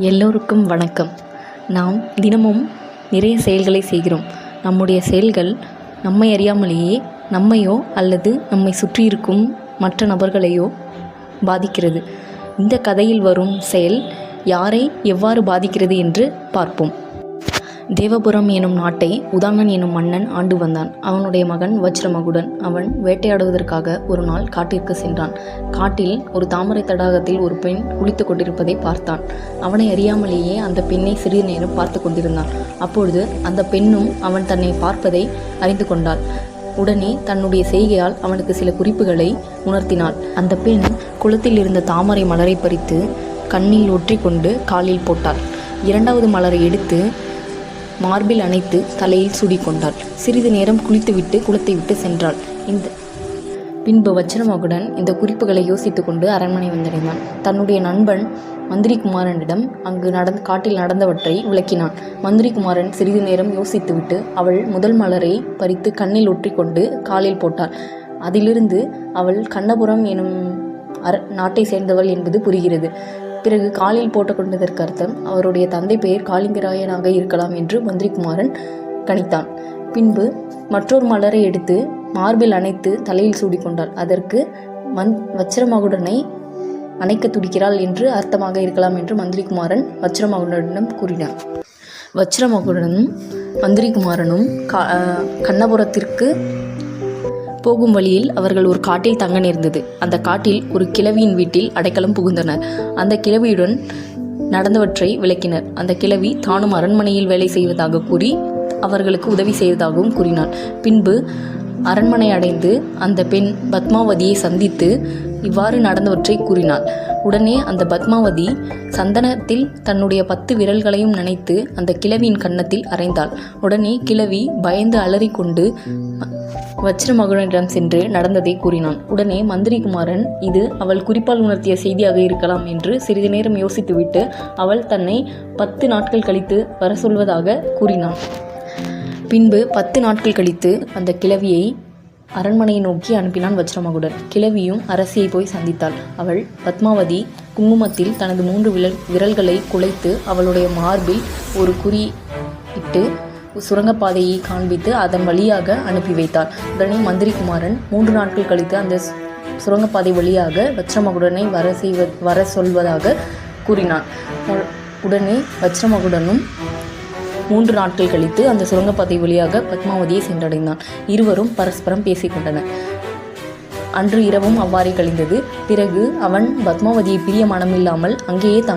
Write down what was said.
எல்லோருக்கும் வணக்கம். நாம் தினமும் நிறைய செயல்களை செய்கிறோம். நம்முடைய செயல்கள் நம்மை அறியாமலேயே நம்மையோ அல்லது நம்மை சுற்றி இருக்கும் மற்ற நபர்களையோ பாதிக்கிறது. இந்த கதையில் வரும் செயல் யாரை எவ்வாறு பாதிக்கிறது என்று பார்ப்போம். தேவபுரம் எனும் நாட்டை உதானன் எனும் மன்னன் ஆண்டு வந்தான். அவனுடைய மகன் வஜ்ரமகுடன். அவன் வேட்டையாடுவதற்காக ஒரு நாள் காட்டிற்கு சென்றான். காட்டில் ஒரு தாமரை தடாகத்தில் ஒரு பெண் குளித்து கொண்டிருப்பதை பார்த்தான். அவனை அறியாமலேயே அந்த பெண்ணை சிறிது நேரம் பார்த்து கொண்டிருந்தான். அப்பொழுது அந்த பெண்ணும் அவன் தன்னை பார்ப்பதை அறிந்து கொண்டாள். உடனே தன்னுடைய செய்கையால் அவனுக்கு சில குறிப்புகளை உணர்த்தினாள். அந்த பெண் குளத்தில் இருந்த தாமரை மலரை பறித்து கண்ணில் ஒற்றி கொண்டு காலில் போட்டாள். இரண்டாவது மலரை எடுத்து மார்பில் அணைத்து தலையில் சூடிக்கொண்டாள். சிறிது நேரம் குளித்துவிட்டு குளத்தை விட்டு சென்றாள். பின்பு வஜ்ரமகுடன் இந்த குறிப்புகளை யோசித்து கொண்டு அரண்மனை வந்தடைந்தான். தன்னுடைய நண்பன் மந்திரிகுமாரனிடம் அங்கு காட்டில் நடந்தவற்றை விளக்கினான். மந்திரிகுமாரன் சிறிது நேரம் யோசித்துவிட்டு அவள் முதல் மலரை பறித்து கண்ணில் ஒற்றி கொண்டு காலில் போட்டாள். அதிலிருந்து அவள் கண்ணபுரம் எனும் நாட்டை சேர்ந்தவள் என்பது புரிகிறது. பிறகு காலில் போட்டுக்கொண்டதற்கு அர்த்தம் அவருடைய தந்தை பெயர் காளிங்கராயனாக இருக்கலாம் என்று மந்திரிகுமாரன் கணித்தான். பின்பு மற்றொரு மலரை எடுத்து மார்பில் அணைத்து தலையில் சூடிக்கொண்டாள். அதற்கு வஜ்ரமகுடனை அணைக்க துடிக்கிறாள் என்று அர்த்தமாக இருக்கலாம் என்று மந்திரிகுமாரன் வஜ்ரமகுடனிடம் கூறினார். வஜ்ரமகுடனும் மந்திரிகுமாரனும் கண்ணபுரத்திற்கு போகும் வழியில் அவர்கள் ஒரு காட்டில் தங்க நேர்ந்தது. அந்த காட்டில் ஒரு கிழவியின் வீட்டில் அடைக்கலம் புகுந்தனர். அந்த கிழவியுடன் நடந்தவற்றை விளக்கினர். அந்த கிழவி தானும் அரண்மனையில் வேலை செய்வதாக கூறி அவர்களுக்கு உதவி செய்வதாகவும் கூறினார். பின்பு அரண்மனை அடைந்து அந்த பெண் பத்மாவதியை சந்தித்து இவ்வாறு நடந்தவற்றை கூறினாள். உடனே அந்த பத்மாவதி சந்தனத்தில் தன்னுடைய 10 விரல்களையும் நனைத்து அந்த கிழவியின் கன்னத்தில் அறைந்தாள். உடனே கிழவி பயந்து அலறிக்கொண்டு வஜ்ரமகுடனிடம் சென்று நடந்ததை கூறினான். உடனே மந்திரிகுமாரன் இது அவள் குறிப்பால் உணர்த்திய செய்தியாக இருக்கலாம் என்று சிறிது நேரம் யோசித்துவிட்டு அவள் தன்னை 10 நாட்கள் கழித்து வர சொல்வதாக கூறினான். பின்பு 10 நாட்கள் கழித்து அந்த கிழவியை அரண்மனையை நோக்கி அனுப்பினான் வஜ்ரமகுடன். கிழவியும் அரசியை போய் சந்தித்தாள். அவள் பத்மாவதி குங்குமத்தில் தனது 3 விரல்களை குலைத்து அவளுடைய மார்பில் ஒரு குறி இட்டு சுரங்கப்பாதையை காண்பித்து அதன் வழியாக அனுப்பி வைத்தாள். உடனே மந்திரிகுமாரன் 3 நாட்கள் கழித்து அந்த சுரங்கப்பாதை வழியாக வஜ்ரமகுடனை வர சொல்வதாக கூறினான். உடனே வஜ்ரமகுடனும் 3 நாட்கள் கழித்து அந்த சுரங்கப்பாதை வழியாக பத்மாவதியை சென்றடைந்தான். இருவரும் பரஸ்பரம் பேசிக்கொண்டனர். அன்று இரவும் அவ்வாறே கழிந்தது. பிறகு அவன் பத்மாவதியை பிரிய மனமில்லாமல் அங்கேயே